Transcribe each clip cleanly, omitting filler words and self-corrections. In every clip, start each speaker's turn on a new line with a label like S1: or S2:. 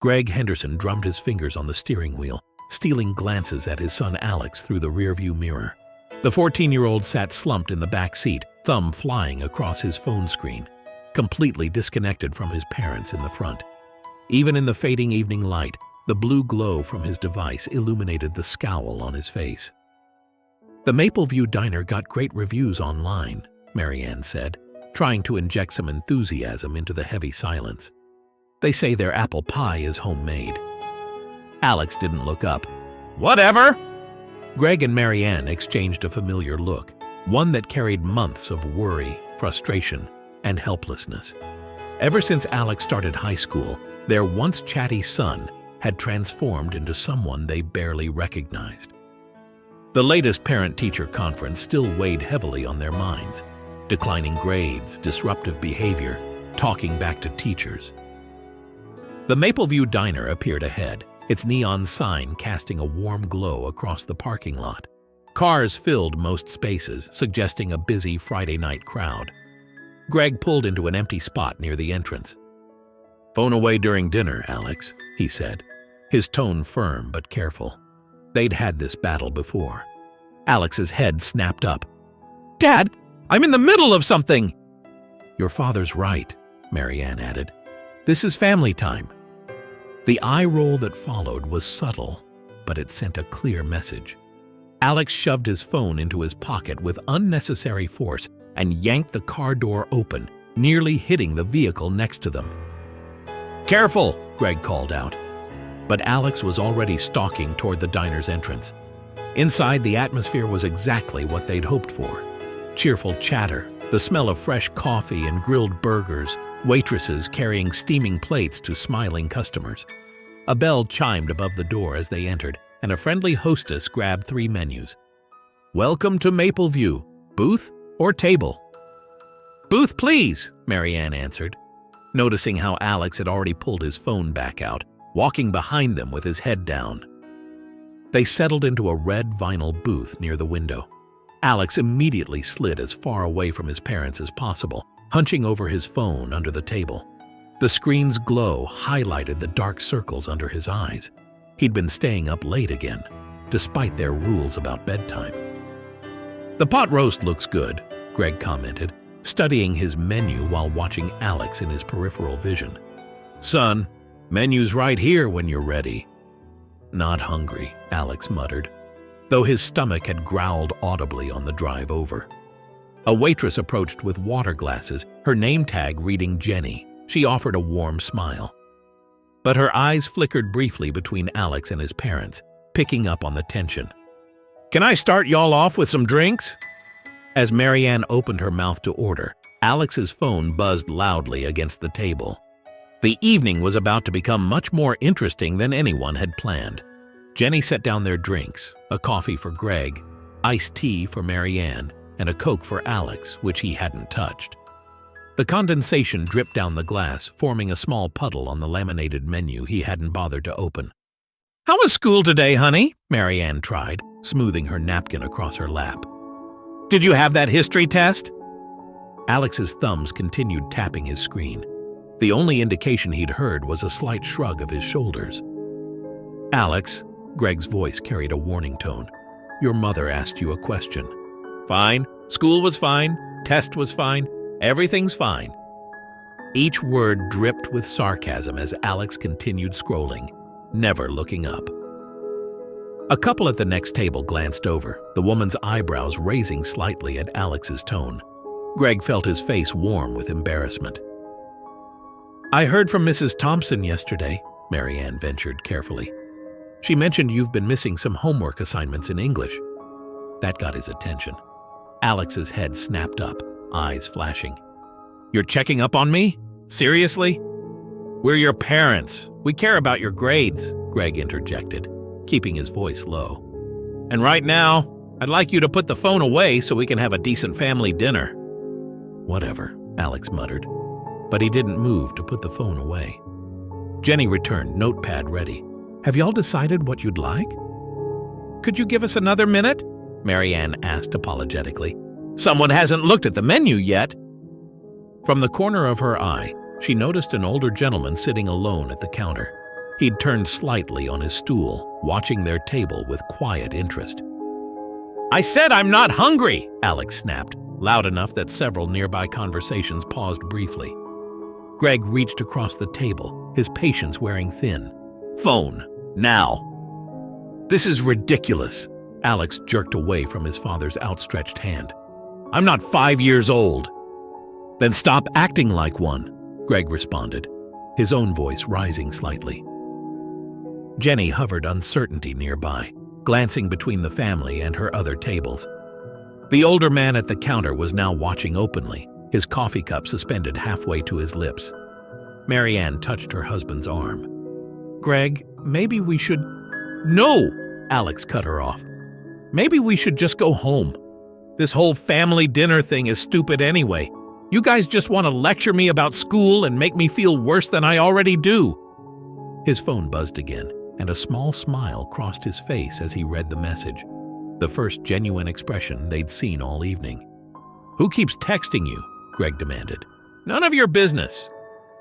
S1: Greg Henderson drummed his fingers on the steering wheel, stealing glances at his son Alex through the rearview mirror. The 14-year-old sat slumped in the back seat, thumb flying across his phone screen, completely disconnected from his parents in the front. Even in the fading evening light, the blue glow from his device illuminated the scowl on his face. "The Mapleview Diner got great reviews online," Marianne said, trying to inject some enthusiasm into the heavy silence. "They say their apple pie is homemade." Alex didn't look up. "Whatever!" Greg and Marianne exchanged a familiar look, one that carried months of worry, frustration, and helplessness. Ever since Alex started high school, their once-chatty son had transformed into someone they barely recognized. The latest parent-teacher conference still weighed heavily on their minds. Declining grades, disruptive behavior, talking back to teachers. The Mapleview Diner appeared ahead, its neon sign casting a warm glow across the parking lot. Cars filled most spaces, suggesting a busy Friday night crowd. Greg pulled into an empty spot near the entrance. "Phone away during dinner, Alex," he said, his tone firm but careful. They'd had this battle before. Alex's head snapped up. "Dad, I'm in the middle of something!" "Your father's right," Marianne added. "This is family time." The eye roll that followed was subtle, but it sent a clear message. Alex shoved his phone into his pocket with unnecessary force and yanked the car door open, nearly hitting the vehicle next to them. "Careful!" Greg called out. But Alex was already stalking toward the diner's entrance. Inside, the atmosphere was exactly what they'd hoped for. Cheerful chatter, the smell of fresh coffee and grilled burgers, waitresses carrying steaming plates to smiling customers. A bell chimed above the door as they entered, and a friendly hostess grabbed 3 menus. "Welcome to Mapleview. Booth or table?" "Booth, please," Marianne answered, noticing how Alex had already pulled his phone back out, walking behind them with his head down. They settled into a red vinyl booth near the window. Alex immediately slid as far away from his parents as possible, hunching over his phone under the table. The screen's glow highlighted the dark circles under his eyes. He'd been staying up late again, despite their rules about bedtime. "The pot roast looks good," Greg commented, studying his menu while watching Alex in his peripheral vision. "Son, menu's right here when you're ready." "Not hungry," Alex muttered, though his stomach had growled audibly on the drive over. A waitress approached with water glasses, her name tag reading Jenny. She offered a warm smile. But her eyes flickered briefly between Alex and his parents, picking up on the tension. "Can I start y'all off with some drinks?" As Marianne opened her mouth to order, Alex's phone buzzed loudly against the table. The evening was about to become much more interesting than anyone had planned. Jenny set down their drinks, a coffee for Greg, iced tea for Marianne, and a Coke for Alex, which he hadn't touched. The condensation dripped down the glass, forming a small puddle on the laminated menu he hadn't bothered to open. "How was school today, honey?" Marianne tried, smoothing her napkin across her lap. "Did you have that history test?" Alex's thumbs continued tapping his screen. The only indication he'd heard was a slight shrug of his shoulders. "Alex," Greg's voice carried a warning tone, "your mother asked you a question." "Fine. School was fine. Test was fine. Everything's fine." Each word dripped with sarcasm as Alex continued scrolling, never looking up. A couple at the next table glanced over, the woman's eyebrows raising slightly at Alex's tone. Greg felt his face warm with embarrassment. "I heard from Mrs. Thompson yesterday," Marianne ventured carefully. "She mentioned you've been missing some homework assignments in English." That got his attention. Alex's head snapped up, eyes flashing. "You're checking up on me? Seriously?" "We're your parents. We care about your grades," Greg interjected, keeping his voice low. "And right now, I'd like you to put the phone away so we can have a decent family dinner." "Whatever," Alex muttered, but he didn't move to put the phone away. Jenny returned, notepad ready. "Have y'all decided what you'd like?" "Could you give us another minute?" Marianne asked apologetically. "Someone hasn't looked at the menu yet." From the corner of her eye, she noticed an older gentleman sitting alone at the counter. He'd turned slightly on his stool, watching their table with quiet interest. "I said I'm not hungry!" Alex snapped, loud enough that several nearby conversations paused briefly. Greg reached across the table, his patience wearing thin. "Phone, now!" "This is ridiculous!" Alex jerked away from his father's outstretched hand. "I'm not 5 years old!" "Then stop acting like one," Greg responded, his own voice rising slightly. Jenny hovered uncertainty nearby, glancing between the family and her other tables. The older man at the counter was now watching openly, his coffee cup suspended halfway to his lips. Marianne touched her husband's arm. "Greg, maybe we should—" "No!" Alex cut her off. "Maybe we should just go home. This whole family dinner thing is stupid anyway. You guys just want to lecture me about school and make me feel worse than I already do." His phone buzzed again, and a small smile crossed his face as he read the message, the first genuine expression they'd seen all evening. "Who keeps texting you?" Greg demanded. "None of your business."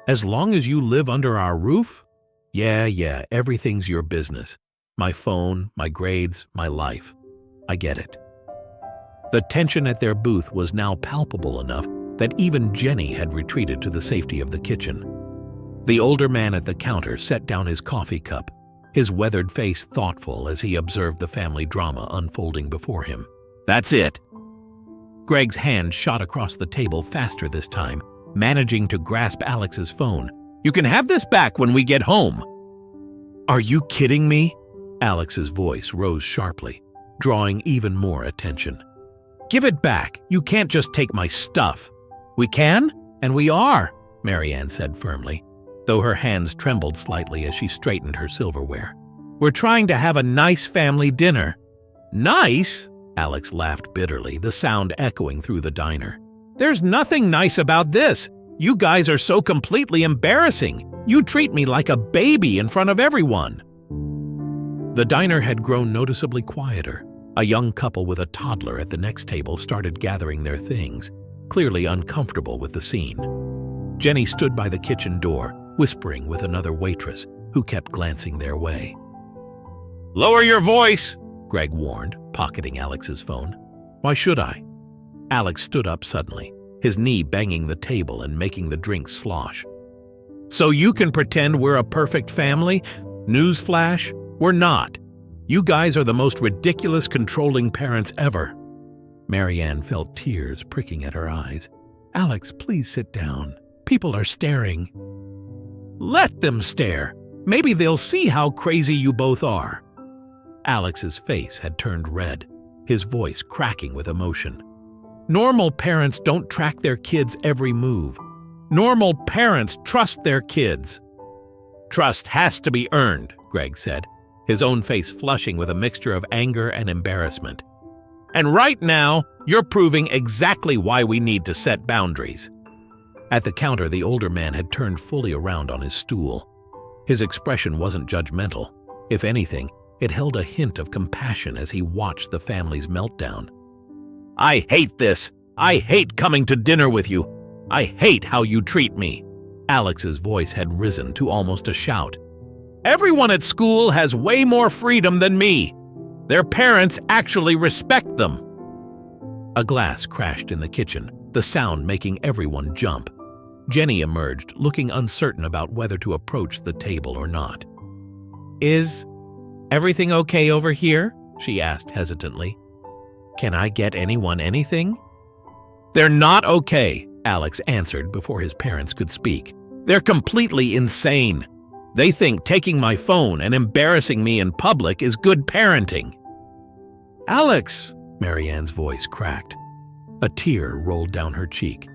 S1: "As long as you live under our roof?" Yeah, everything's your business. My phone, my grades, my life. I get it." The tension at their booth was now palpable enough that even Jenny had retreated to the safety of the kitchen. The older man at the counter set down his coffee cup, his weathered face thoughtful as he observed the family drama unfolding before him. "That's it." Greg's hand shot across the table faster this time, managing to grasp Alex's phone. "You can have this back when we get home." "Are you kidding me?" Alex's voice rose sharply, drawing even more attention. "Give it back. You can't just take my stuff." "We can, and we are," Marianne said firmly, though her hands trembled slightly as she straightened her silverware. "We're trying to have a nice family dinner." "Nice?" Alex laughed bitterly, the sound echoing through the diner. "There's nothing nice about this. You guys are so completely embarrassing. You treat me like a baby in front of everyone." The diner had grown noticeably quieter. A young couple with a toddler at the next table started gathering their things, clearly uncomfortable with the scene. Jenny stood by the kitchen door, whispering with another waitress, who kept glancing their way. "Lower your voice," Greg warned, pocketing Alex's phone. "Why should I?" Alex stood up suddenly, his knee banging the table and making the drinks slosh. "So you can pretend we're a perfect family? Newsflash, we're not. You guys are the most ridiculous, controlling parents ever." Marianne felt tears pricking at her eyes. "Alex, please sit down. People are staring." "Let them stare. Maybe they'll see how crazy you both are." Alex's face had turned red, his voice cracking with emotion. "Normal parents don't track their kids' every move. Normal parents trust their kids." "Trust has to be earned," Greg said, his own face flushing with a mixture of anger and embarrassment. "And right now, you're proving exactly why we need to set boundaries." At the counter, the older man had turned fully around on his stool. His expression wasn't judgmental. If anything, it held a hint of compassion as he watched the family's meltdown. "I hate this! I hate coming to dinner with you! I hate how you treat me!" Alex's voice had risen to almost a shout. "Everyone at school has way more freedom than me. Their parents actually respect them." A glass crashed in the kitchen, the sound making everyone jump. Jenny emerged, looking uncertain about whether to approach the table or not. "Is everything okay over here?" she asked hesitantly. "Can I get anyone anything?" "They're not okay," Alex answered before his parents could speak. "They're completely insane. They think taking my phone and embarrassing me in public is good parenting." "Alex!" Marianne's voice cracked. A tear rolled down her cheek.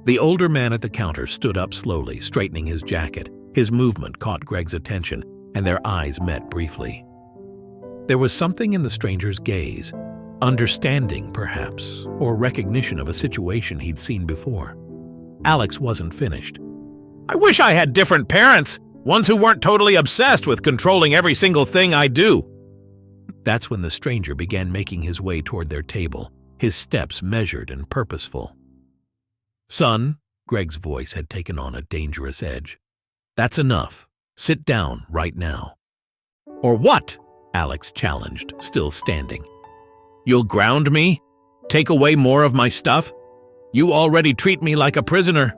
S1: The older man at the counter stood up slowly, straightening his jacket. His movement caught Greg's attention, and their eyes met briefly. There was something in the stranger's gaze, understanding perhaps, or recognition of a situation he'd seen before. Alex wasn't finished. "I wish I had different parents, ones who weren't totally obsessed with controlling every single thing I do." That's when the stranger began making his way toward their table, his steps measured and purposeful. "Son," Greg's voice had taken on a dangerous edge. "That's enough. Sit down right now." "Or what?" Alex challenged, still standing. "You'll ground me? Take away more of my stuff? You already treat me like a prisoner."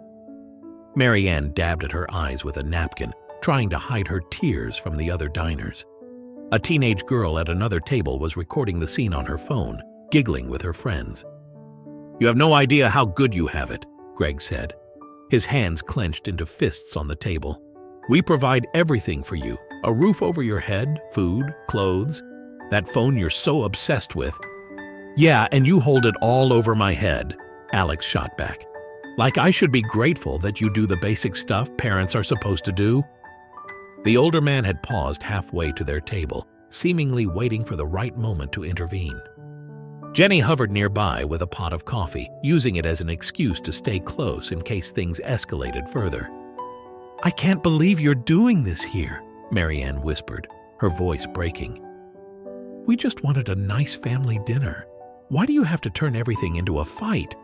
S1: Marianne dabbed at her eyes with a napkin, trying to hide her tears from the other diners. A teenage girl at another table was recording the scene on her phone, giggling with her friends. "You have no idea how good you have it," Greg said, his hands clenched into fists on the table. "We provide everything for you, a roof over your head, food, clothes, that phone you're so obsessed with." "Yeah, and you hold it all over my head," Alex shot back. "Like I should be grateful that you do the basic stuff parents are supposed to do." The older man had paused halfway to their table, seemingly waiting for the right moment to intervene. Jenny hovered nearby with a pot of coffee, using it as an excuse to stay close in case things escalated further. "I can't believe you're doing this here," Marianne whispered, her voice breaking. "We just wanted a nice family dinner. Why do you have to turn everything into a fight?"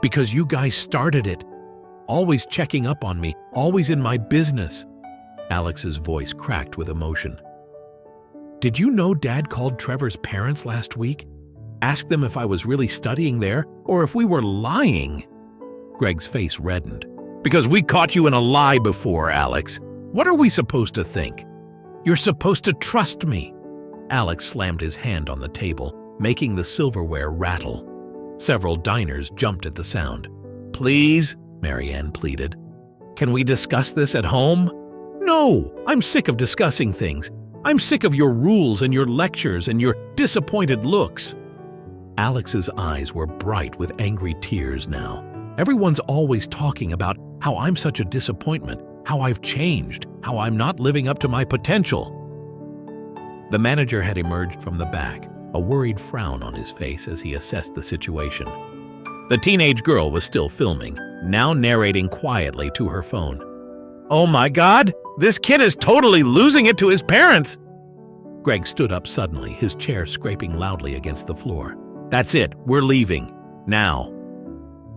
S1: "Because you guys started it. Always checking up on me, always in my business." Alex's voice cracked with emotion. "Did you know Dad called Trevor's parents last week? Asked them if I was really studying there or if we were lying?" Greg's face reddened. "Because we caught you in a lie before, Alex. What are we supposed to think?" "You're supposed to trust me." Alex slammed his hand on the table, making the silverware rattle. Several diners jumped at the sound. "Please," Marianne pleaded. "Can we discuss this at home?" "No, I'm sick of discussing things. I'm sick of your rules and your lectures and your disappointed looks." Alex's eyes were bright with angry tears now. "Everyone's always talking about how I'm such a disappointment, how I've changed, how I'm not living up to my potential." The manager had emerged from the back, a worried frown on his face as he assessed the situation. The teenage girl was still filming, now narrating quietly to her phone. "Oh my God, this kid is totally losing it to his parents!" Greg stood up suddenly, his chair scraping loudly against the floor. "That's it, we're leaving. Now."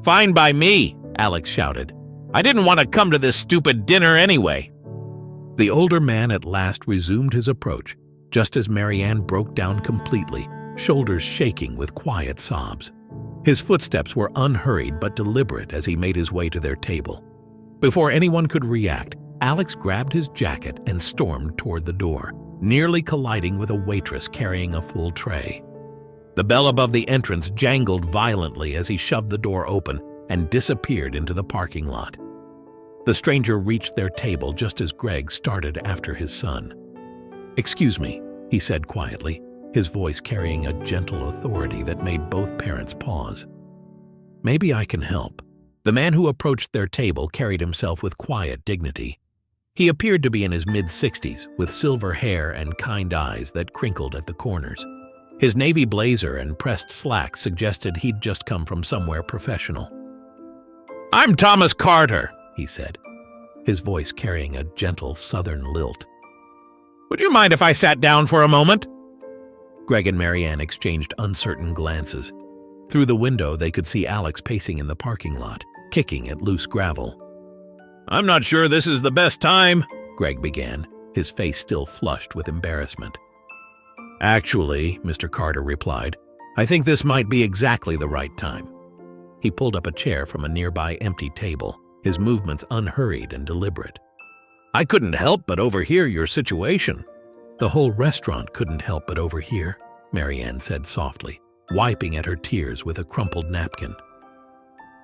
S1: "Fine by me," Alex shouted. "I didn't want to come to this stupid dinner anyway." The older man at last resumed his approach, just as Marianne broke down completely, shoulders shaking with quiet sobs. His footsteps were unhurried but deliberate as he made his way to their table. Before anyone could react, Alex grabbed his jacket and stormed toward the door, nearly colliding with a waitress carrying a full tray. The bell above the entrance jangled violently as he shoved the door open and disappeared into the parking lot. The stranger reached their table just as Greg started after his son. "Excuse me," he said quietly, his voice carrying a gentle authority that made both parents pause. "Maybe I can help." The man who approached their table carried himself with quiet dignity. He appeared to be in his mid-60s, with silver hair and kind eyes that crinkled at the corners. His navy blazer and pressed slacks suggested he'd just come from somewhere professional. "I'm Thomas Carter," he said, his voice carrying a gentle southern lilt. "Would you mind if I sat down for a moment?" Greg and Marianne exchanged uncertain glances. Through the window, they could see Alex pacing in the parking lot, kicking at loose gravel. "I'm not sure this is the best time," Greg began, his face still flushed with embarrassment. "Actually," Mr. Carter replied, "I think this might be exactly the right time." He pulled up a chair from a nearby empty table, his movements unhurried and deliberate. "I couldn't help but overhear your situation." "The whole restaurant couldn't help but overhear," Marianne said softly, wiping at her tears with a crumpled napkin.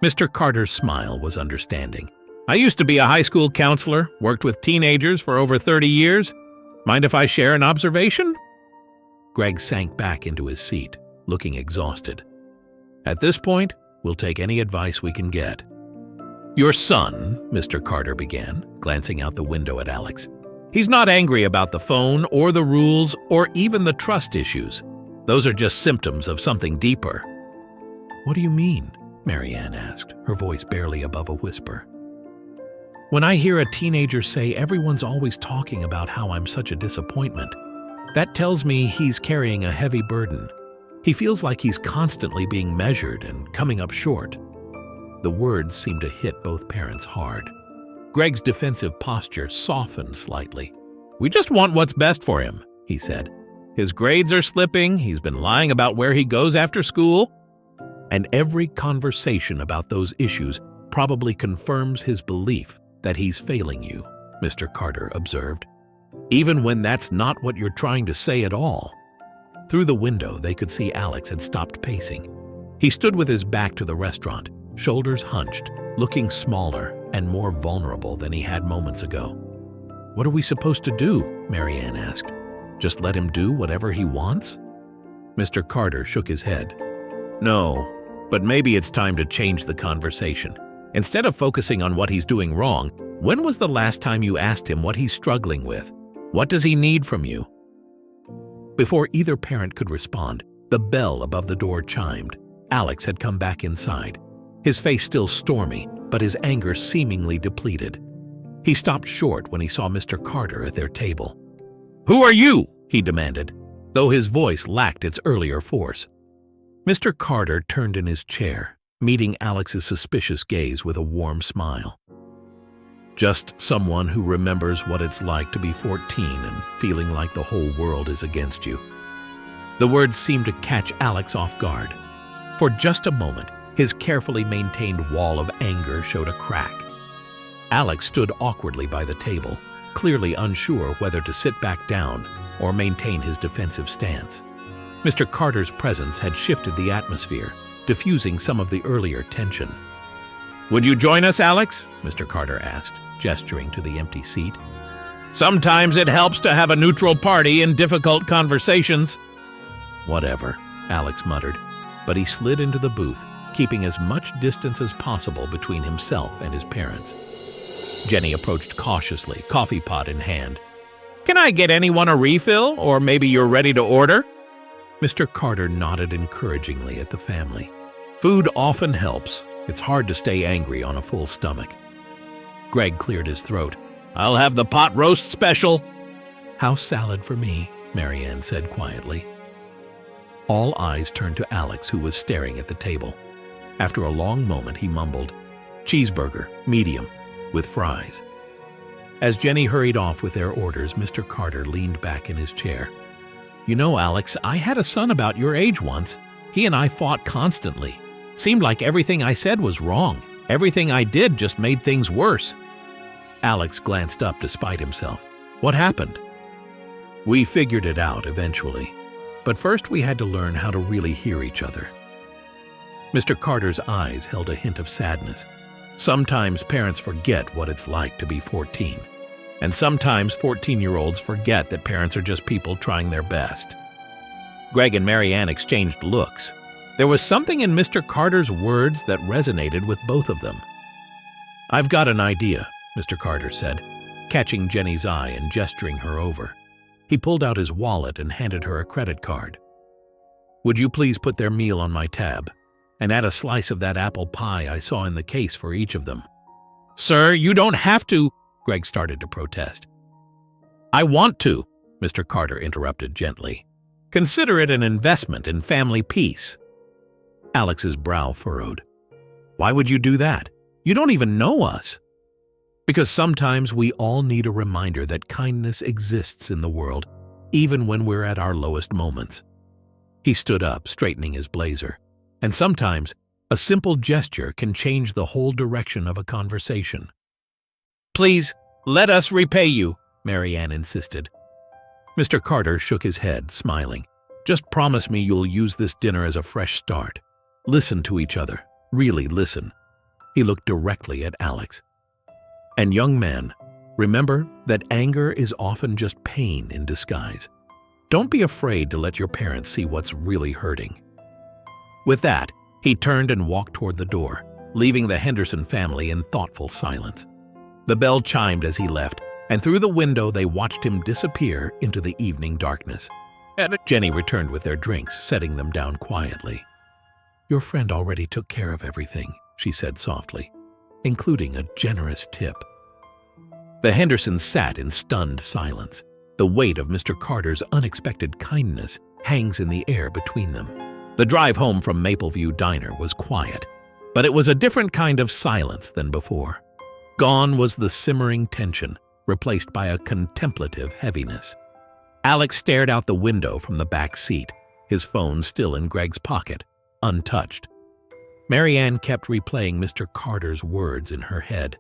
S1: Mr. Carter's smile was understanding. "I used to be a high school counselor, worked with teenagers for over 30 years. Mind if I share an observation?" Greg sank back into his seat, looking exhausted. "At this point, we'll take any advice we can get." "Your son," Mr. Carter began, glancing out the window at Alex. "He's not angry about the phone or the rules or even the trust issues. Those are just symptoms of something deeper." "What do you mean?" Marianne asked, her voice barely above a whisper. "When I hear a teenager say everyone's always talking about how I'm such a disappointment, that tells me he's carrying a heavy burden. He feels like he's constantly being measured and coming up short." The words seemed to hit both parents hard. Greg's defensive posture softened slightly. "We just want what's best for him," he said. "His grades are slipping, he's been lying about where he goes after school." And every conversation about those issues probably confirms his belief that he's failing you, Mr. Carter observed. "Even when that's not what you're trying to say at all." Through the window, they could see Alex had stopped pacing. He stood with his back to the restaurant, shoulders hunched, looking smaller and more vulnerable than he had moments ago. "What are we supposed to do?" Marianne asked. "Just let him do whatever he wants?" Mr. Carter shook his head. "No, but maybe it's time to change the conversation. Instead of focusing on what he's doing wrong, when was the last time you asked him what he's struggling with? What does he need from you?" Before either parent could respond, the bell above the door chimed. Alex had come back inside, his face still stormy, but his anger seemingly depleted. He stopped short when he saw Mr. Carter at their table. "Who are you?" he demanded, though his voice lacked its earlier force. Mr. Carter turned in his chair, meeting Alex's suspicious gaze with a warm smile. "Just someone who remembers what it's like to be 14 and feeling like the whole world is against you." The words seemed to catch Alex off guard. For just a moment, his carefully maintained wall of anger showed a crack. Alex stood awkwardly by the table, clearly unsure whether to sit back down or maintain his defensive stance. Mr. Carter's presence had shifted the atmosphere, diffusing some of the earlier tension. "Would you join us, Alex?" Mr. Carter asked, gesturing to the empty seat. "Sometimes it helps to have a neutral party in difficult conversations." "Whatever," Alex muttered, but he slid into the booth, keeping as much distance as possible between himself and his parents. Jenny approached cautiously, coffee pot in hand. "Can I get anyone a refill, or maybe you're ready to order?" Mr. Carter nodded encouragingly at the family. "Food often helps. It's hard to stay angry on a full stomach." Greg cleared his throat. "I'll have the pot roast special." "House salad for me," Marianne said quietly. All eyes turned to Alex, who was staring at the table. After a long moment, he mumbled, "Cheeseburger, medium, with fries." As Jenny hurried off with their orders, Mr. Carter leaned back in his chair. "You know, Alex, I had a son about your age once. He and I fought constantly. Seemed like everything I said was wrong. Everything I did just made things worse." Alex glanced up despite himself. "What happened?" "We figured it out eventually. But first we had to learn how to really hear each other." Mr. Carter's eyes held a hint of sadness. Sometimes parents forget what it's like to be 14. And sometimes 14-year-olds forget that parents are just people trying their best. Greg and Marianne exchanged looks. There was something in Mr. Carter's words that resonated with both of them. "I've got an idea," Mr. Carter said, catching Jenny's eye and gesturing her over. He pulled out his wallet and handed her a credit card. "Would you please put their meal on my tab, and add a slice of that apple pie I saw in the case for each of them?" "Sir, you don't have to," Greg started to protest. "I want to," Mr. Carter interrupted gently. "Consider it an investment in family peace." Alex's brow furrowed. "Why would you do that? You don't even know us." "Because sometimes we all need a reminder that kindness exists in the world, even when we're at our lowest moments." He stood up, straightening his blazer. "And sometimes, a simple gesture can change the whole direction of a conversation." "Please, let us repay you," Marianne insisted. Mr. Carter shook his head, smiling. "Just promise me you'll use this dinner as a fresh start. Listen to each other. Really listen." He looked directly at Alex. "And young man, remember that anger is often just pain in disguise. Don't be afraid to let your parents see what's really hurting." With that, he turned and walked toward the door, leaving the Henderson family in thoughtful silence. The bell chimed as he left, and through the window they watched him disappear into the evening darkness. Jenny returned with their drinks, setting them down quietly. "Your friend already took care of everything," she said softly, "including a generous tip." The Hendersons sat in stunned silence. The weight of Mr. Carter's unexpected kindness hangs in the air between them. The drive home from Mapleview Diner was quiet, but it was a different kind of silence than before. Gone was the simmering tension, replaced by a contemplative heaviness. Alex stared out the window from the back seat, his phone still in Greg's pocket, untouched. Marianne kept replaying Mr. Carter's words in her head.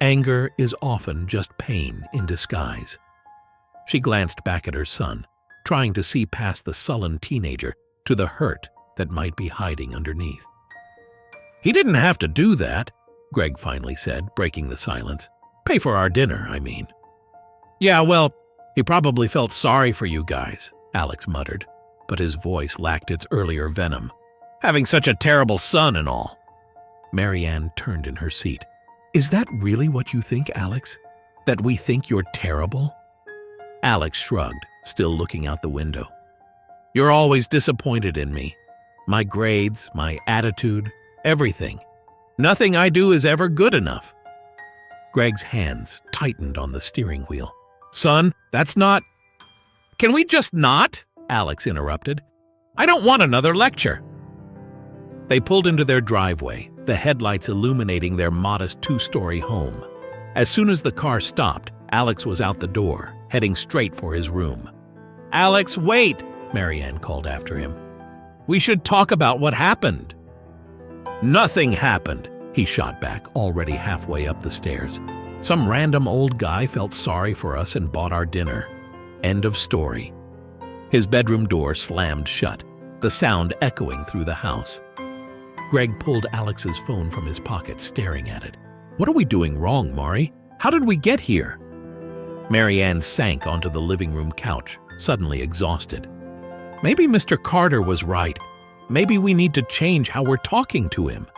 S1: Anger is often just pain in disguise. She glanced back at her son, trying to see past the sullen teenager to the hurt that might be hiding underneath. "He didn't have to do that," Greg finally said, breaking the silence. "Pay for our dinner, I mean." "Yeah, well, he probably felt sorry for you guys," Alex muttered, but his voice lacked its earlier venom. "Having such a terrible son and all." Marianne turned in her seat. "Is that really what you think, Alex? That we think you're terrible?" Alex shrugged, still looking out the window. "You're always disappointed in me. My grades, my attitude, everything. Nothing I do is ever good enough." Greg's hands tightened on the steering wheel. "Son, that's not—" "Can we just not?" Alex interrupted. "I don't want another lecture." They pulled into their driveway, the headlights illuminating their modest two-story home. As soon as the car stopped, Alex was out the door, heading straight for his room. "Alex, wait!" Marianne called after him. "We should talk about what happened." "Nothing happened," he shot back, already halfway up the stairs. "Some random old guy felt sorry for us and bought our dinner. End of story." His bedroom door slammed shut, the sound echoing through the house. Greg pulled Alex's phone from his pocket, staring at it. "What are we doing wrong, Mari? How did we get here?" Marianne sank onto the living room couch, suddenly exhausted. "Maybe Mr. Carter was right. Maybe we need to change how we're talking to him."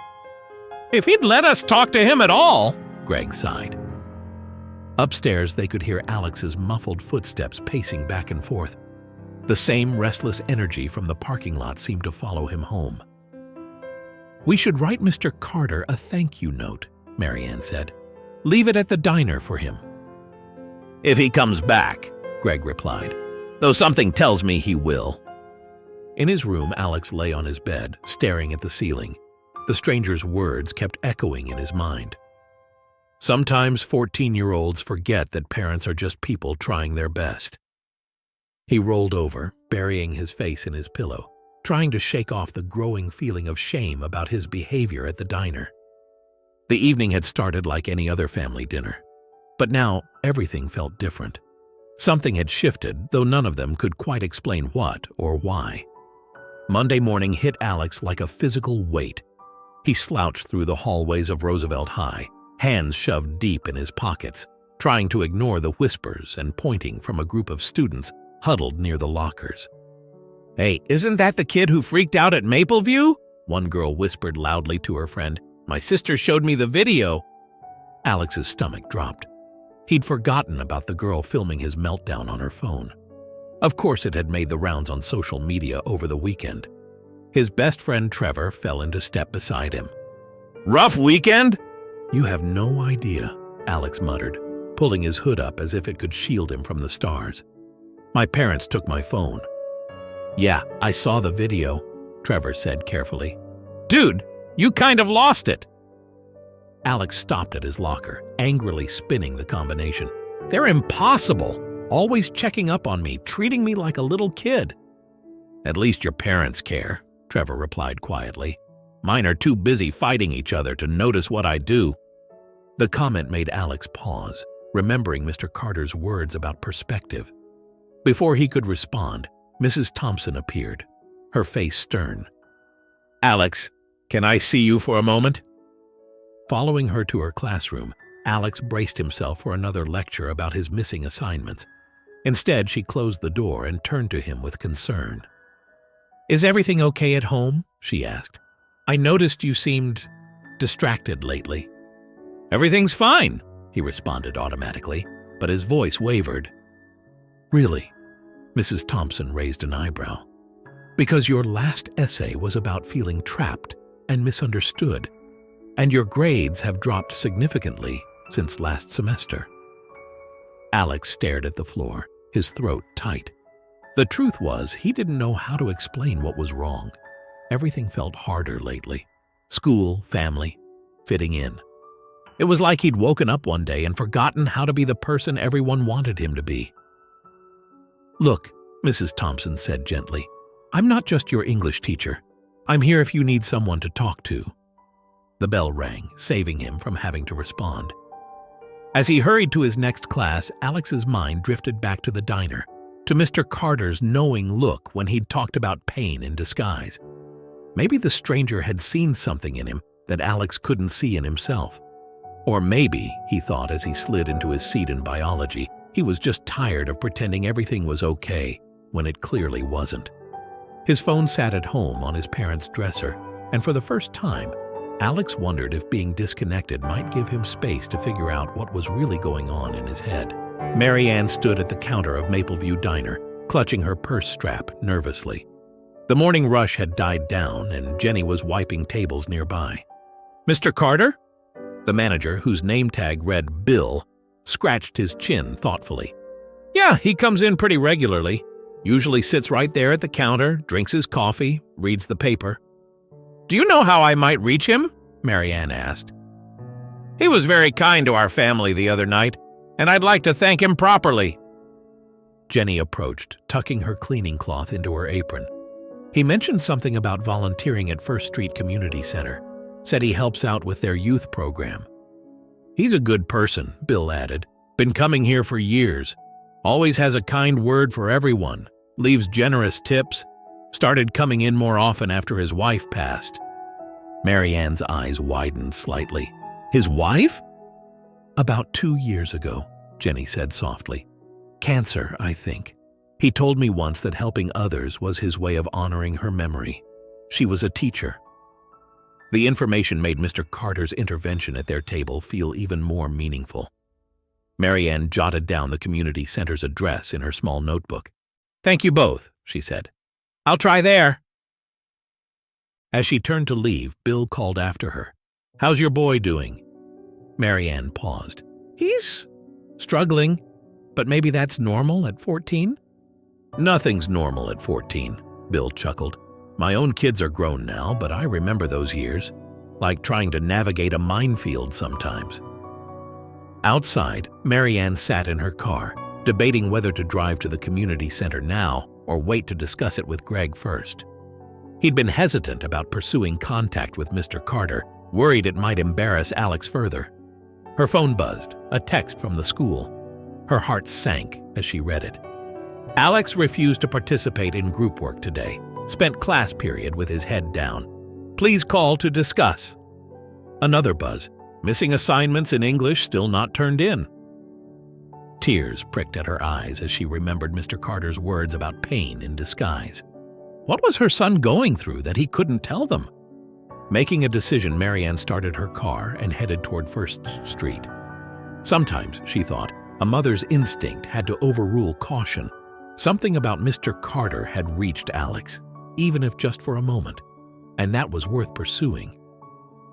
S1: "If he'd let us talk to him at all," Greg sighed. Upstairs, they could hear Alex's muffled footsteps pacing back and forth. The same restless energy from the parking lot seemed to follow him home. "We should write Mr. Carter a thank you note," Marianne said. "Leave it at the diner for him." "If he comes back," Greg replied, "though something tells me he will." In his room, Alex lay on his bed, staring at the ceiling. The stranger's words kept echoing in his mind. Sometimes 14-year-olds forget that parents are just people trying their best. He rolled over, burying his face in his pillow, trying to shake off the growing feeling of shame about his behavior at the diner. The evening had started like any other family dinner, but now everything felt different. Something had shifted, though none of them could quite explain what or why. Monday morning hit Alex like a physical weight. He slouched through the hallways of Roosevelt High, hands shoved deep in his pockets, trying to ignore the whispers and pointing from a group of students huddled near the lockers. "Hey, isn't that the kid who freaked out at Mapleview?" one girl whispered loudly to her friend. "My sister showed me the video." Alex's stomach dropped. He'd forgotten about the girl filming his meltdown on her phone. Of course it had made the rounds on social media over the weekend. His best friend Trevor fell into step beside him. "Rough weekend?" "You have no idea," Alex muttered, pulling his hood up as if it could shield him from the stars. "My parents took my phone." "Yeah, I saw the video," Trevor said carefully. "Dude, you kind of lost it." Alex stopped at his locker, angrily spinning the combination. "They're impossible, always checking up on me, treating me like a little kid." "At least your parents care," Trevor replied quietly. "Mine are too busy fighting each other to notice what I do." The comment made Alex pause, remembering Mr. Carter's words about perspective. Before he could respond, Mrs. Thompson appeared, her face stern. "Alex, can I see you for a moment?" Following her to her classroom, Alex braced himself for another lecture about his missing assignments. Instead, she closed the door and turned to him with concern. "Is everything okay at home?" she asked. "I noticed you seemed distracted lately." "Everything's fine," he responded automatically, but his voice wavered. "Really?" Mrs. Thompson raised an eyebrow. "Because your last essay was about feeling trapped and misunderstood, and your grades have dropped significantly since last semester." Alex stared at the floor, his throat tight. The truth was, he didn't know how to explain what was wrong. Everything felt harder lately. School, family, fitting in. It was like he'd woken up one day and forgotten how to be the person everyone wanted him to be. "Look," Mrs. Thompson said gently, "I'm not just your English teacher. I'm here if you need someone to talk to." The bell rang, saving him from having to respond. As he hurried to his next class, Alex's mind drifted back to the diner, to Mr. Carter's knowing look when he'd talked about pain in disguise. Maybe the stranger had seen something in him that Alex couldn't see in himself. Or maybe, he thought as he slid into his seat in biology, he was just tired of pretending everything was okay when it clearly wasn't. His phone sat at home on his parents' dresser, and for the first time, Alex wondered if being disconnected might give him space to figure out what was really going on in his head. Marianne stood at the counter of Mapleview Diner, clutching her purse strap nervously. The morning rush had died down, and Jenny was wiping tables nearby. "Mr. Carter?" The manager, whose name tag read Bill, scratched his chin thoughtfully. "Yeah, he comes in pretty regularly. Usually sits right there at the counter, drinks his coffee, reads the paper." "Do you know how I might reach him?" Marianne asked. "He was very kind to our family the other night, and I'd like to thank him properly." Jenny approached, tucking her cleaning cloth into her apron. "He mentioned something about volunteering at First Street Community Center. Said he helps out with their youth program." "He's a good person," Bill added. "Been coming here for years. Always has a kind word for everyone. Leaves generous tips. Started coming in more often after his wife passed." Marianne's eyes widened slightly. "His wife?" "About 2 years ago," Jenny said softly. "Cancer, I think. He told me once that helping others was his way of honoring her memory. She was a teacher." The information made Mr. Carter's intervention at their table feel even more meaningful. Marianne jotted down the community center's address in her small notebook. "Thank you both," she said. "I'll try there." As she turned to leave, Bill called after her. "How's your boy doing?" Marianne paused. "He's struggling, but maybe that's normal at 14? "Nothing's normal at 14, Bill chuckled. "My own kids are grown now, but I remember those years, like trying to navigate a minefield sometimes." Outside, Marianne sat in her car, debating whether to drive to the community center now or wait to discuss it with Greg first. He'd been hesitant about pursuing contact with Mr. Carter, worried it might embarrass Alex further. Her phone buzzed, a text from the school. Her heart sank as she read it. Alex refused to participate in group work today. Spent class period with his head down. Please call to discuss. Another buzz. Missing assignments in English still not turned in. Tears pricked at her eyes as she remembered Mr. Carter's words about pain in disguise. What was her son going through that he couldn't tell them? Making a decision, Marianne started her car and headed toward First Street. Sometimes, she thought, a mother's instinct had to overrule caution. Something about Mr. Carter had reached Alex, even if just for a moment, and that was worth pursuing.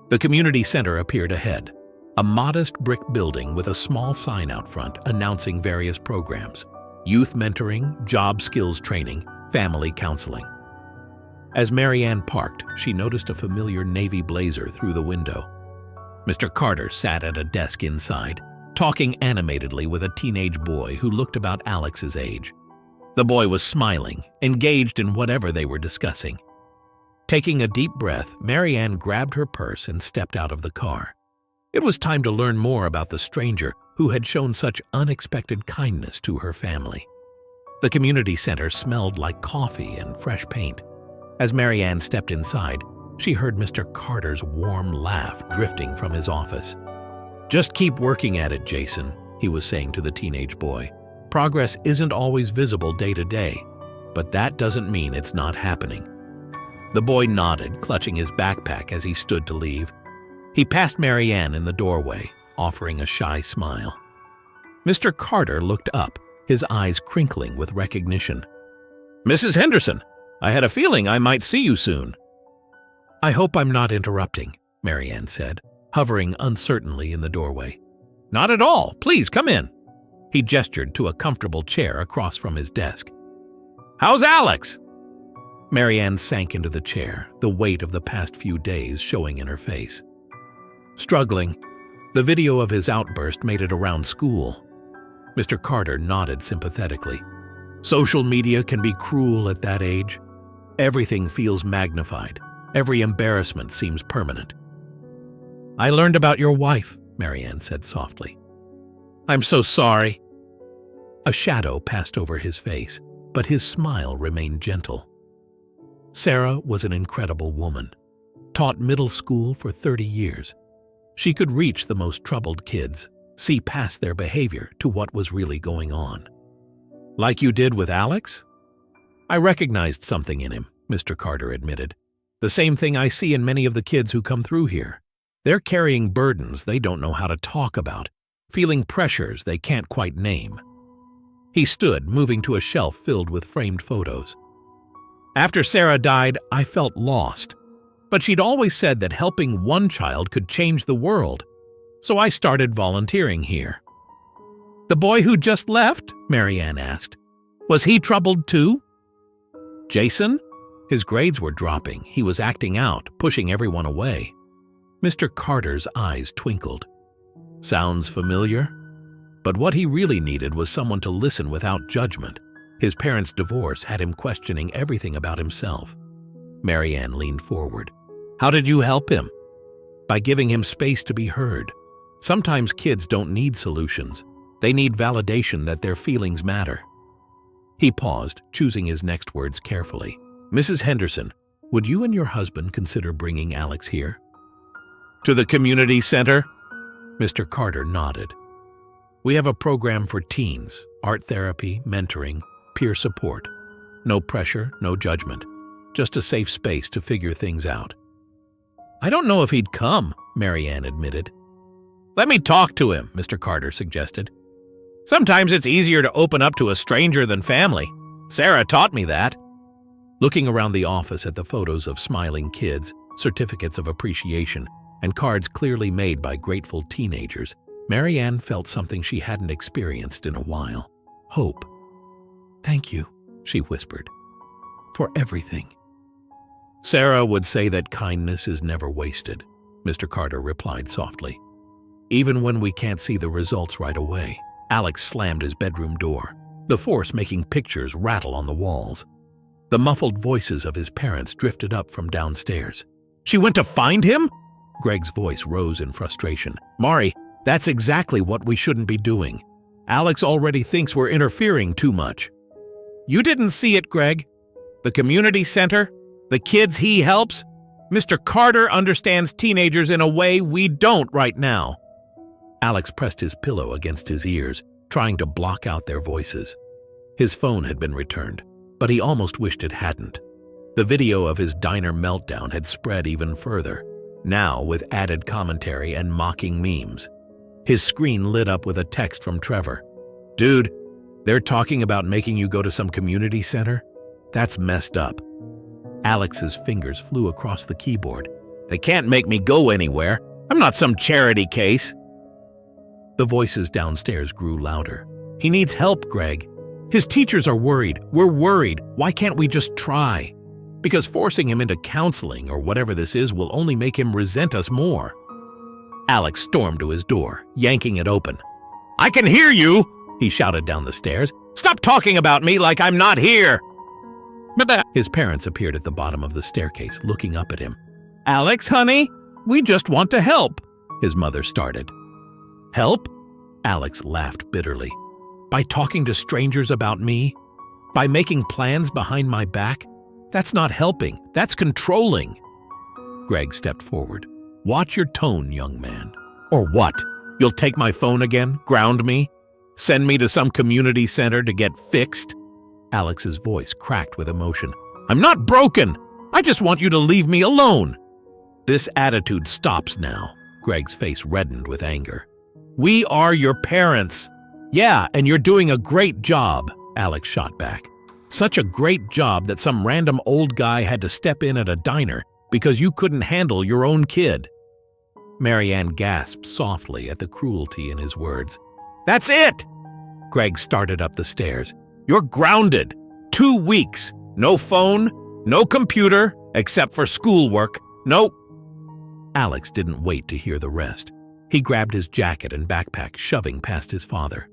S1: The community center appeared ahead, a modest brick building with a small sign out front announcing various programs: youth mentoring, job skills training, family counseling. As Marianne parked, she noticed a familiar navy blazer through the window. Mr. Carter sat at a desk inside, talking animatedly with a teenage boy who looked about Alex's age. The boy was smiling, engaged in whatever they were discussing. Taking a deep breath, Marianne grabbed her purse and stepped out of the car. It was time to learn more about the stranger who had shown such unexpected kindness to her family. The community center smelled like coffee and fresh paint. As Marianne stepped inside, she heard Mr. Carter's warm laugh drifting from his office. "Just keep working at it, Jason," he was saying to the teenage boy. "Progress isn't always visible day to day, but that doesn't mean it's not happening." The boy nodded, clutching his backpack as he stood to leave. He passed Marianne in the doorway, offering a shy smile. Mr. Carter looked up, his eyes crinkling with recognition. "Mrs. Henderson, I had a feeling I might see you soon." "I hope I'm not interrupting," Marianne said, hovering uncertainly in the doorway. "Not at all. Please come in." He gestured to a comfortable chair across from his desk. "How's Alex?" Marianne sank into the chair, the weight of the past few days showing in her face. "Struggling. The video of his outburst made it around school. Mr. Carter nodded sympathetically. Social media can be cruel at that age. Everything feels magnified. Every embarrassment seems permanent. "I learned about your wife," Marianne said softly. "I'm so sorry." A shadow passed over his face, but his smile remained gentle. Sarah was an incredible woman. Taught middle school for 30 years. She could reach the most troubled kids, see past their behavior to what was really going on. "Like you did with Alex?" "I recognized something in him," Mr. Carter admitted. "The same thing I see in many of the kids who come through here. They're carrying burdens they don't know how to talk about, feeling pressures they can't quite name." He stood, moving to a shelf filled with framed photos. "After Sarah died, I felt lost. But she'd always said that helping one child could change the world, so I started volunteering here." "The boy who just left?" Marianne asked. "Was he troubled too?" "Jason? His grades were dropping. He was acting out, pushing everyone away." Mr. Carter's eyes twinkled. "Sounds familiar?" But what he really needed was someone to listen without judgment. His parents' divorce had him questioning everything about himself. Marianne leaned forward. "How did you help him?" "By giving him space to be heard. Sometimes kids don't need solutions. They need validation that their feelings matter." He paused, choosing his next words carefully. "Mrs. Henderson, would you and your husband consider bringing Alex here?" "To the community center?" Mr. Carter nodded. "We have a program for teens, art therapy, mentoring, peer support. No pressure, no judgment. Just a safe space to figure things out." "I don't know if he'd come," Marianne admitted. "Let me talk to him," Mr. Carter suggested. "Sometimes it's easier to open up to a stranger than family. Sarah taught me that." Looking around the office at the photos of smiling kids, certificates of appreciation, and cards clearly made by grateful teenagers, Marianne felt something she hadn't experienced in a while. Hope. "Thank you," she whispered, "for everything." "Sarah would say that kindness is never wasted," Mr. Carter replied softly. "Even when we can't see the results right away." Alex slammed his bedroom door, the force making pictures rattle on the walls. The muffled voices of his parents drifted up from downstairs. "She went to find him?" Greg's voice rose in frustration. "Mari, that's exactly what we shouldn't be doing. Alex already thinks we're interfering too much." "You didn't see it, Greg. The community center, the kids he helps, Mr. Carter understands teenagers in a way we don't right now." Alex pressed his pillow against his ears, trying to block out their voices. His phone had been returned, but he almost wished it hadn't. The video of his diner meltdown had spread even further, now with added commentary and mocking memes. His screen lit up with a text from Trevor. "Dude, they're talking about making you go to some community center? That's messed up." Alex's fingers flew across the keyboard. "They can't make me go anywhere. I'm not some charity case." The voices downstairs grew louder. "He needs help, Greg. His teachers are worried. We're worried. Why can't we just try? Because forcing him into counseling or whatever this is will only make him resent us more." Alex stormed to his door, yanking it open. "I can hear you!" he shouted down the stairs. "Stop talking about me like I'm not here!" His parents appeared at the bottom of the staircase, looking up at him. "Alex, honey, we just want to help," his mother started. "Help?" Alex laughed bitterly. "By talking to strangers about me? By making plans behind my back? That's not helping, that's controlling." Greg stepped forward. "Watch your tone, young man. Or what? You'll take my phone again, ground me, send me to some community center to get fixed?" Alex's voice cracked with emotion. "I'm not broken! I just want you to leave me alone!" "This attitude stops now." Greg's face reddened with anger. "We are your parents." "Yeah, and you're doing a great job," Alex shot back. "Such a great job that some random old guy had to step in at a diner because you couldn't handle your own kid." Marianne gasped softly at the cruelty in his words. "That's it!" Greg started up the stairs. "You're grounded. 2 weeks. No phone, no computer, except for schoolwork. No." Alex didn't wait to hear the rest. He grabbed his jacket and backpack, shoving past his father.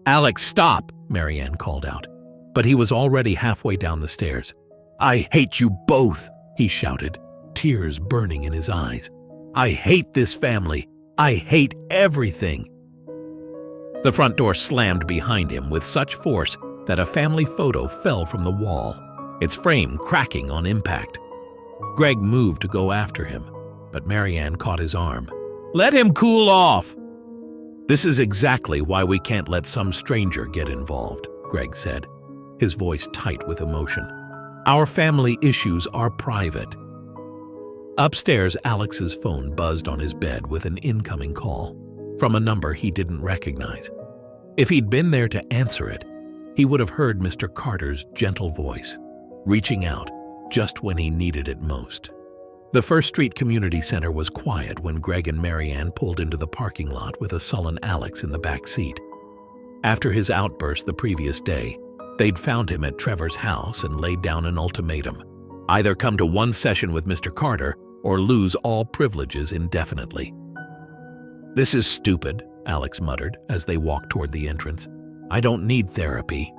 S1: "Alex, stop!" Marianne called out, but he was already halfway down the stairs. "I hate you both!" he shouted, tears burning in his eyes. "I hate this family! I hate everything!" The front door slammed behind him with such force that a family photo fell from the wall, its frame cracking on impact. Greg moved to go after him, but Marianne caught his arm. "Let him cool off!" "This is exactly why we can't let some stranger get involved," Greg said, his voice tight with emotion. "Our family issues are private." Upstairs, Alex's phone buzzed on his bed with an incoming call from a number he didn't recognize. If he'd been there to answer it, he would have heard Mr. Carter's gentle voice, reaching out just when he needed it most. The First Street Community Center was quiet when Greg and Marianne pulled into the parking lot with a sullen Alex in the back seat. After his outburst the previous day, they'd found him at Trevor's house and laid down an ultimatum: either come to one session with Mr. Carter or lose all privileges indefinitely. "This is stupid," Alex muttered as they walked toward the entrance. "I don't need therapy."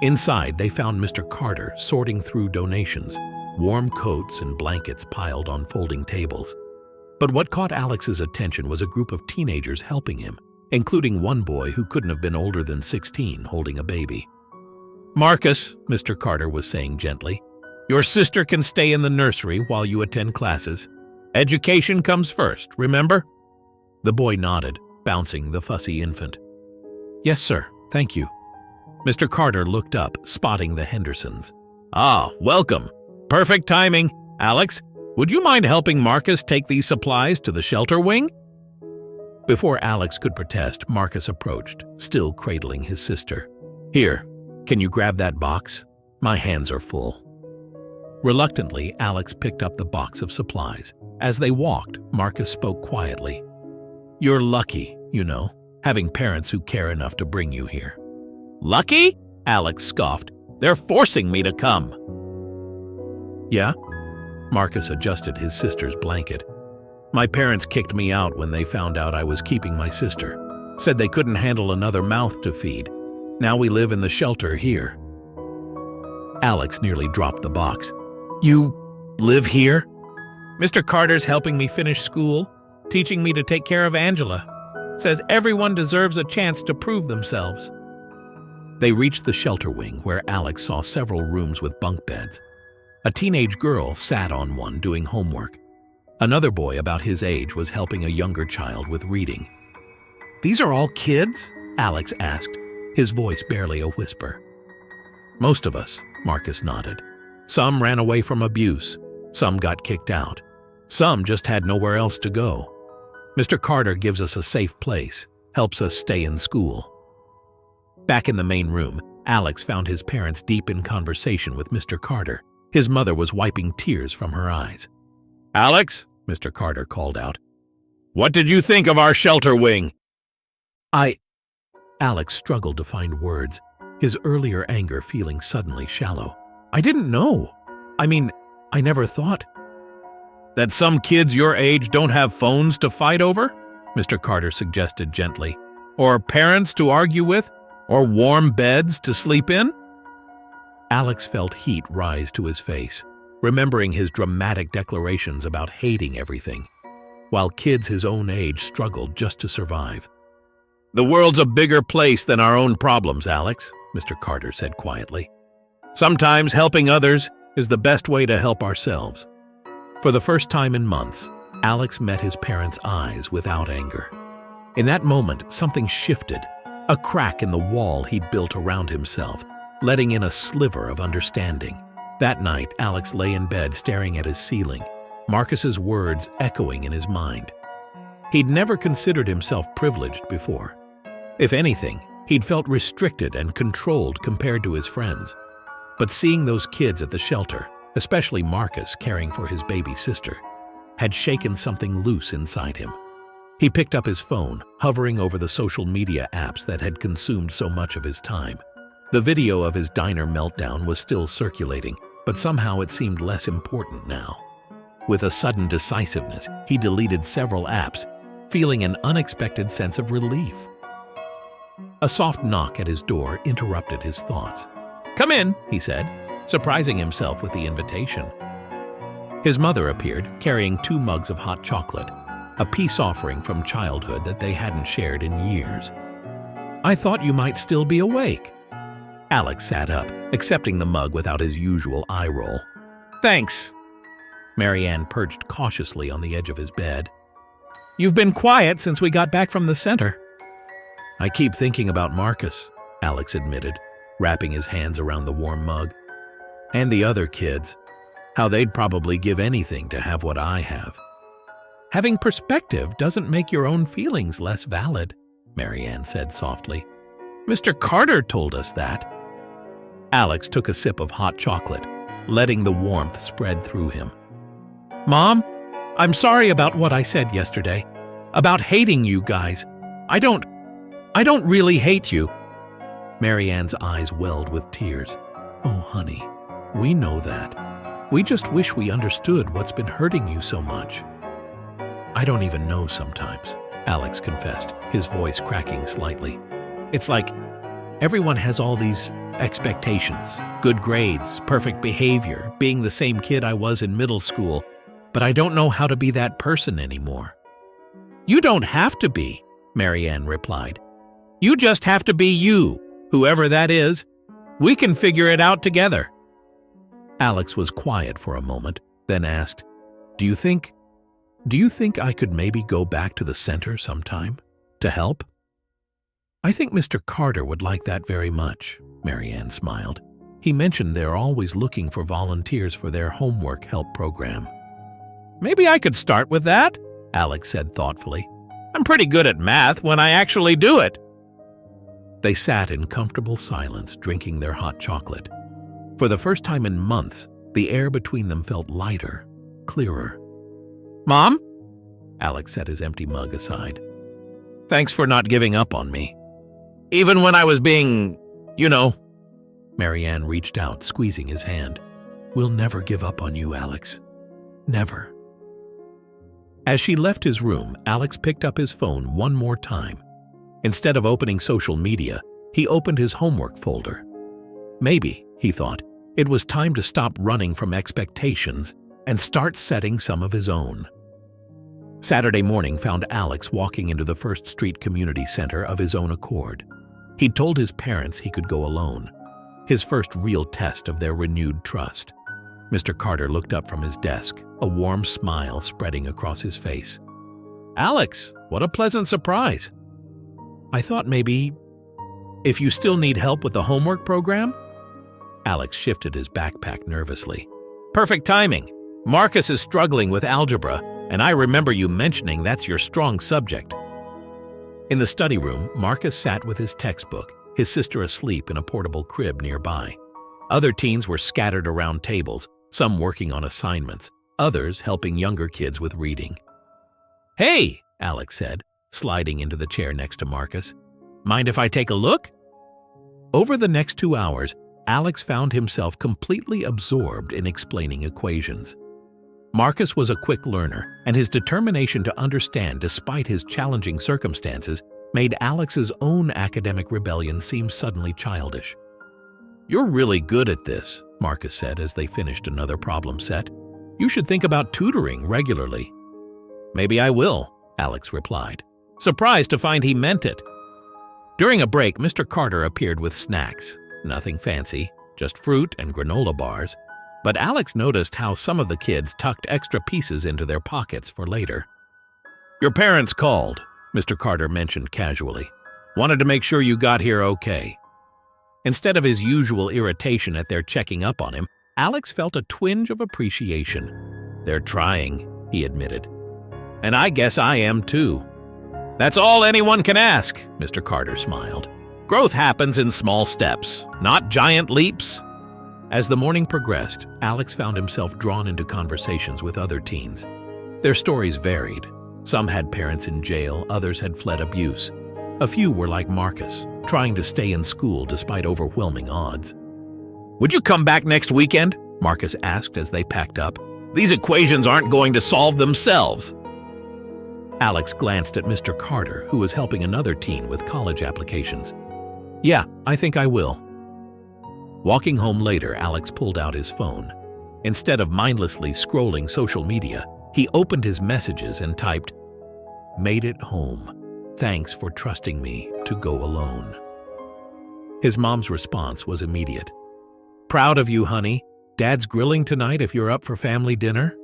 S1: Inside, they found Mr. Carter sorting through donations, warm coats and blankets piled on folding tables. But what caught Alex's attention was a group of teenagers helping him, including one boy who couldn't have been older than 16 holding a baby. "Marcus," Mr. Carter was saying gently, "your sister can stay in the nursery while you attend classes. Education comes first, remember?" The boy nodded, bouncing the fussy infant. "Yes, sir, thank you." Mr. Carter looked up, spotting the Hendersons. "Ah, welcome. Perfect timing. Alex, would you mind helping Marcus take these supplies to the shelter wing?" Before Alex could protest, Marcus approached, still cradling his sister. "Here, can you grab that box? My hands are full." Reluctantly, Alex picked up the box of supplies. As they walked, Marcus spoke quietly. "You're lucky, you know, having parents who care enough to bring you here." "Lucky?" Alex scoffed. "They're forcing me to come." "Yeah?" Marcus adjusted his sister's blanket. "My parents kicked me out when they found out I was keeping my sister. Said they couldn't handle another mouth to feed. Now we live in the shelter here." Alex nearly dropped the box. "You live here?" "Mr. Carter's helping me finish school, teaching me to take care of Angela. Says everyone deserves a chance to prove themselves." They reached the shelter wing, where Alex saw several rooms with bunk beds. A teenage girl sat on one doing homework. Another boy about his age was helping a younger child with reading. "These are all kids?" Alex asked, his voice barely a whisper. "Most of us," Marcus nodded. "Some ran away from abuse, some got kicked out, some just had nowhere else to go. Mr. Carter gives us a safe place, helps us stay in school." Back in the main room, Alex found his parents deep in conversation with Mr. Carter. His mother was wiping tears from her eyes. "Alex," Mr. Carter called out, "what did you think of our shelter wing?" Alex struggled to find words, his earlier anger feeling suddenly shallow. "I didn't know. I never thought." "That some kids your age don't have phones to fight over?" Mr. Carter suggested gently. "Or parents to argue with? Or warm beds to sleep in?" Alex felt heat rise to his face, remembering his dramatic declarations about hating everything, while kids his own age struggled just to survive. "The world's a bigger place than our own problems, Alex," Mr. Carter said quietly. "Sometimes helping others is the best way to help ourselves." For the first time in months, Alex met his parents' eyes without anger. In that moment, something shifted, a crack in the wall he'd built around himself, letting in a sliver of understanding. That night, Alex lay in bed staring at his ceiling, Marcus's words echoing in his mind. He'd never considered himself privileged before. If anything, he'd felt restricted and controlled compared to his friends. But seeing those kids at the shelter, especially Marcus caring for his baby sister, had shaken something loose inside him. He picked up his phone, hovering over the social media apps that had consumed so much of his time. The video of his diner meltdown was still circulating, but somehow it seemed less important now. With a sudden decisiveness, he deleted several apps, feeling an unexpected sense of relief. A soft knock at his door interrupted his thoughts. "Come in," he said, surprising himself with the invitation. His mother appeared, carrying 2 mugs of hot chocolate, a peace offering from childhood that they hadn't shared in years. "I thought you might still be awake." Alex sat up, accepting the mug without his usual eye roll. "Thanks." Marianne perched cautiously on the edge of his bed. "You've been quiet since we got back from the center." "I keep thinking about Marcus," Alex admitted, wrapping his hands around the warm mug. "And the other kids. How they'd probably give anything to have what I have." "Having perspective doesn't make your own feelings less valid," Marianne said softly. "Mr. Carter told us that." Alex took a sip of hot chocolate, letting the warmth spread through him. "Mom, I'm sorry about what I said yesterday, about hating you guys. I don't really hate you." Marianne's eyes welled with tears. "Oh, honey, we know that. We just wish we understood what's been hurting you so much." "I don't even know sometimes," Alex confessed, his voice cracking slightly. "It's like everyone has all these expectations, good grades, perfect behavior, being the same kid I was in middle school, but I don't know how to be that person anymore." "You don't have to be," Marianne replied. "You just have to be you, whoever that is. We can figure it out together." Alex was quiet for a moment, then asked, Do you think I could maybe go back to the center sometime to help?" "I think Mr. Carter would like that very much," Marianne smiled. "He mentioned they're always looking for volunteers for their homework help program." "Maybe I could start with that," Alex said thoughtfully. "I'm pretty good at math when I actually do it." They sat in comfortable silence, drinking their hot chocolate. For the first time in months, the air between them felt lighter, clearer. "Mom?" Alex set his empty mug aside. "Thanks for not giving up on me. Even when I was being, Marianne reached out, squeezing his hand. "We'll never give up on you, Alex. Never." As she left his room, Alex picked up his phone one more time. Instead of opening social media, he opened his homework folder. Maybe, he thought, it was time to stop running from expectations and start setting some of his own. Saturday morning found Alex walking into the First Street Community Center of his own accord. He'd told his parents he could go alone, his first real test of their renewed trust. Mr. Carter looked up from his desk, a warm smile spreading across his face. "Alex, what a pleasant surprise. I thought maybe if you still need help with the homework program?" Alex shifted his backpack nervously. "Perfect timing. Marcus is struggling with algebra, and I remember you mentioning that's your strong subject." In the study room, Marcus sat with his textbook, his sister asleep in a portable crib nearby. Other teens were scattered around tables, some working on assignments, others helping younger kids with reading. "Hey," Alex said, sliding into the chair next to Marcus. "Mind if I take a look?" Over the next 2 hours, Alex found himself completely absorbed in explaining equations. Marcus was a quick learner, and his determination to understand despite his challenging circumstances made Alex's own academic rebellion seem suddenly childish. "You're really good at this," Marcus said as they finished another problem set. "You should think about tutoring regularly." "Maybe I will," Alex replied, surprised to find he meant it. During a break, Mr. Carter appeared with snacks. Nothing fancy, just fruit and granola bars. But Alex noticed how some of the kids tucked extra pieces into their pockets for later. "Your parents called," Mr. Carter mentioned casually. "Wanted to make sure you got here okay." Instead of his usual irritation at their checking up on him, Alex felt a twinge of appreciation. "They're trying," he admitted. "And I guess I am too." "That's all anyone can ask," Mr. Carter smiled. "Growth happens in small steps, not giant leaps." As the morning progressed, Alex found himself drawn into conversations with other teens. Their stories varied. Some had parents in jail, others had fled abuse. A few were like Marcus, trying to stay in school despite overwhelming odds. "Would you come back next weekend?" Marcus asked as they packed up. "These equations aren't going to solve themselves." Alex glanced at Mr. Carter, who was helping another teen with college applications. "Yeah, I think I will." Walking home later, Alex pulled out his phone. Instead of mindlessly scrolling social media, he opened his messages and typed, "Made it home. Thanks for trusting me to go alone." His mom's response was immediate. "Proud of you, honey. Dad's grilling tonight if you're up for family dinner."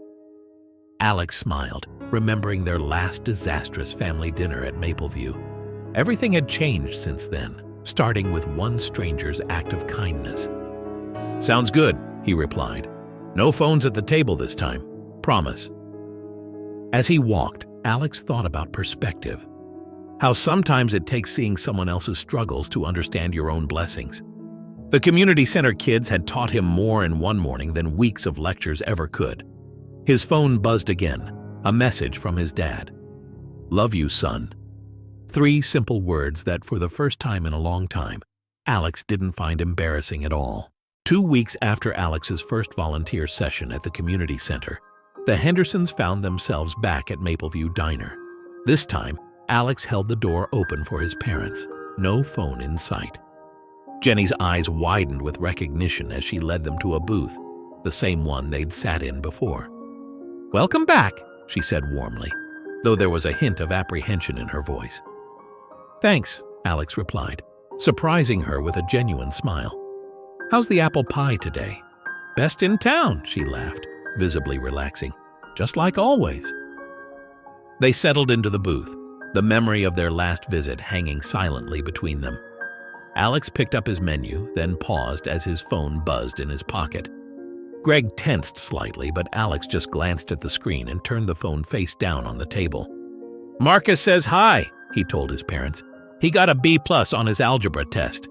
S1: Alex smiled, remembering their last disastrous family dinner at Mapleview. Everything had changed since then, starting with one stranger's act of kindness. "Sounds good," he replied. "No phones at the table this time. Promise." As he walked, Alex thought about perspective. How sometimes it takes seeing someone else's struggles to understand your own blessings. The community center kids had taught him more in one morning than weeks of lectures ever could. His phone buzzed again, a message from his dad. "Love you, son." 3 simple words that, for the first time in a long time, Alex didn't find embarrassing at all. 2 weeks after Alex's first volunteer session at the community center, the Hendersons found themselves back at Mapleview Diner. This time, Alex held the door open for his parents, no phone in sight. Jenny's eyes widened with recognition as she led them to a booth, the same one they'd sat in before. "Welcome back," she said warmly, though there was a hint of apprehension in her voice. "Thanks," Alex replied, surprising her with a genuine smile. "How's the apple pie today?" "Best in town," she laughed, visibly relaxing. "Just like always." They settled into the booth, the memory of their last visit hanging silently between them. Alex picked up his menu, then paused as his phone buzzed in his pocket. Greg tensed slightly, but Alex just glanced at the screen and turned the phone face down on the table. "Marcus says hi," he told his parents. "He got a B+ on his algebra test."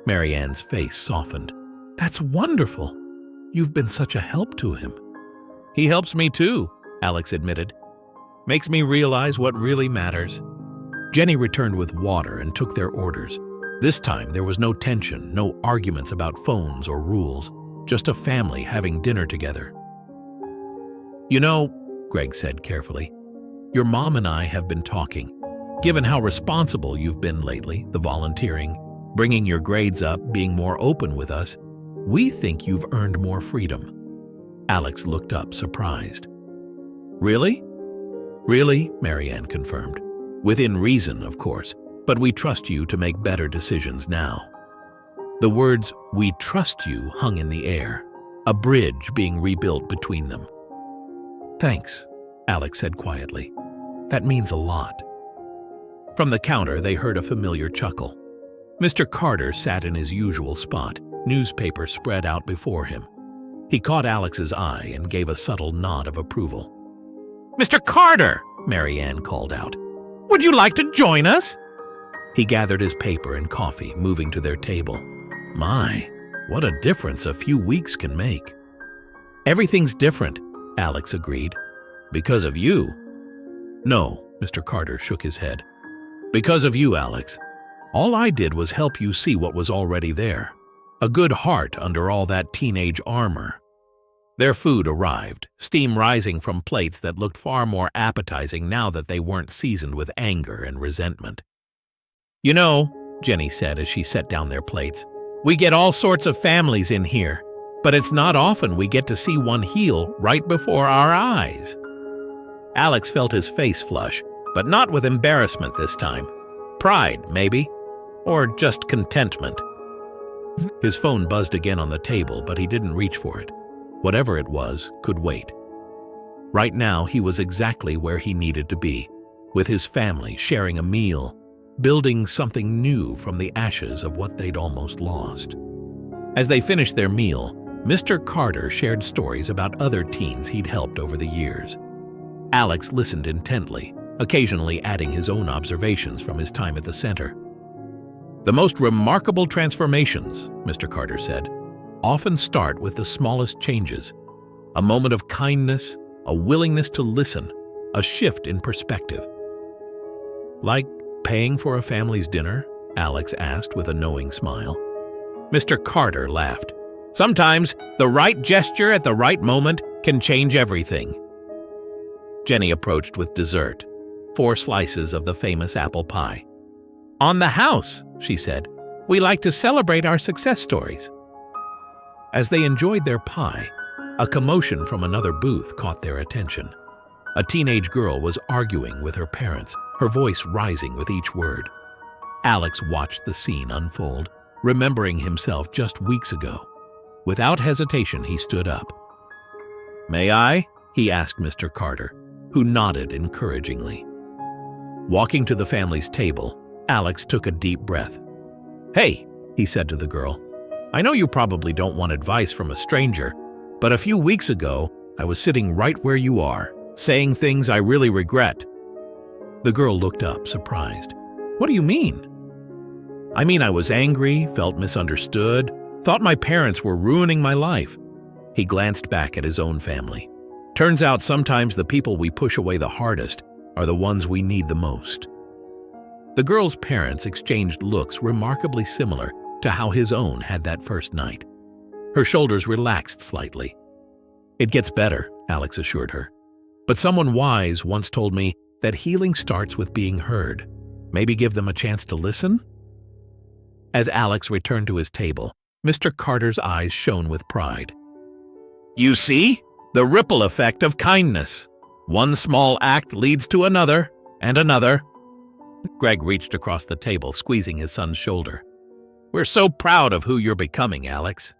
S1: Marianne's face softened. "That's wonderful. You've been such a help to him." "He helps me too," Alex admitted. "Makes me realize what really matters." Jenny returned with water and took their orders. This time there was no tension, no arguments about phones or rules, just a family having dinner together. "You know," Greg said carefully, "your mom and I have been talking. Given how responsible you've been lately, the volunteering, bringing your grades up, being more open with us, we think you've earned more freedom." Alex looked up, surprised. "Really?" "Really," Marianne confirmed. "Within reason, of course, but we trust you to make better decisions now." The words, "we trust you," hung in the air, a bridge being rebuilt between them. "Thanks," Alex said quietly. "That means a lot." From the counter, they heard a familiar chuckle. Mr. Carter sat in his usual spot, newspaper spread out before him. He caught Alex's eye and gave a subtle nod of approval. "Mr. Carter!" Marianne called out. "Would you like to join us?" He gathered his paper and coffee, moving to their table. My, what a difference a few weeks can make. "Everything's different," Alex agreed. "Because of you." "No," Mr. Carter shook his head. "Because of you, Alex. All I did was help you see what was already there. A good heart under all that teenage armor." Their food arrived, steam rising from plates that looked far more appetizing now that they weren't seasoned with anger and resentment. "You know," Jenny said as she set down their plates, "we get all sorts of families in here, but it's not often we get to see one heal right before our eyes." Alex felt his face flush, but not with embarrassment this time. Pride, maybe, or just contentment. His phone buzzed again on the table, but he didn't reach for it. Whatever it was could wait. Right now, he was exactly where he needed to be, with his family, sharing a meal, building something new from the ashes of what they'd almost lost. As they finished their meal, Mr. Carter shared stories about other teens he'd helped over the years. Alex listened intently, occasionally adding his own observations from his time at the center. "The most remarkable transformations," Mr. Carter said, "often start with the smallest changes. A moment of kindness, a willingness to listen, a shift in perspective." "Like paying for a family's dinner?" Alex asked with a knowing smile. Mr. Carter laughed. "Sometimes the right gesture at the right moment can change everything." Jenny approached with dessert, 4 slices of the famous apple pie. "On the house," she said. "We like to celebrate our success stories." As they enjoyed their pie, a commotion from another booth caught their attention. A teenage girl was arguing with her parents, her voice rising with each word. Alex watched the scene unfold, remembering himself just weeks ago. Without hesitation, he stood up. "May I?" he asked Mr. Carter, who nodded encouragingly. Walking to the family's table, Alex took a deep breath. "Hey," he said to the girl, "I know you probably don't want advice from a stranger, but a few weeks ago, I was sitting right where you are, saying things I really regret." The girl looked up, surprised. "What do you mean?" "I mean, I was angry, felt misunderstood, thought my parents were ruining my life." He glanced back at his own family. "Turns out sometimes the people we push away the hardest are the ones we need the most." The girl's parents exchanged looks remarkably similar to how his own had that first night. Her shoulders relaxed slightly. "It gets better," Alex assured her. "But someone wise once told me that healing starts with being heard. Maybe give them a chance to listen?" As Alex returned to his table, Mr. Carter's eyes shone with pride. "You see? The ripple effect of kindness. One small act leads to another, and another." Greg reached across the table, squeezing his son's shoulder. "We're so proud of who you're becoming, Alex."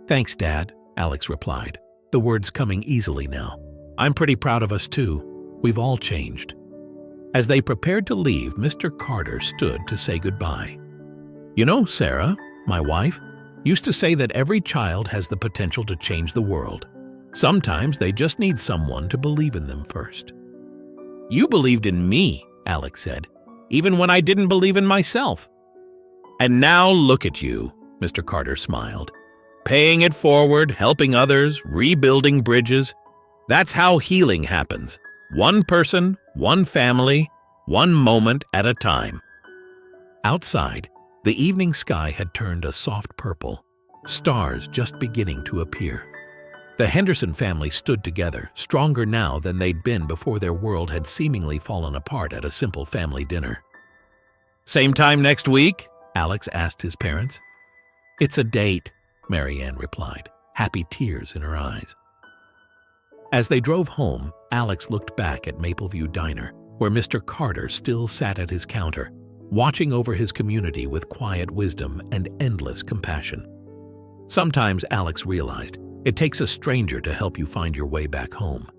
S1: "Thanks, Dad," Alex replied, the words coming easily now. "I'm pretty proud of us too. We've all changed." As they prepared to leave, Mr. Carter stood to say goodbye. "You know, Sarah, my wife, used to say that every child has the potential to change the world. Sometimes they just need someone to believe in them first." "You believed in me," Alex said, "even when I didn't believe in myself." "And now look at you," Mr. Carter smiled. "Paying it forward, helping others, rebuilding bridges. That's how healing happens. One person, one family, one moment at a time." Outside, the evening sky had turned a soft purple, stars just beginning to appear. The Henderson family stood together, stronger now than they'd been before their world had seemingly fallen apart at a simple family dinner. "Same time next week?" Alex asked his parents. "It's a date," Marianne replied, happy tears in her eyes. As they drove home, Alex looked back at Mapleview Diner, where Mr. Carter still sat at his counter, watching over his community with quiet wisdom and endless compassion. Sometimes, Alex realized, it takes a stranger to help you find your way back home.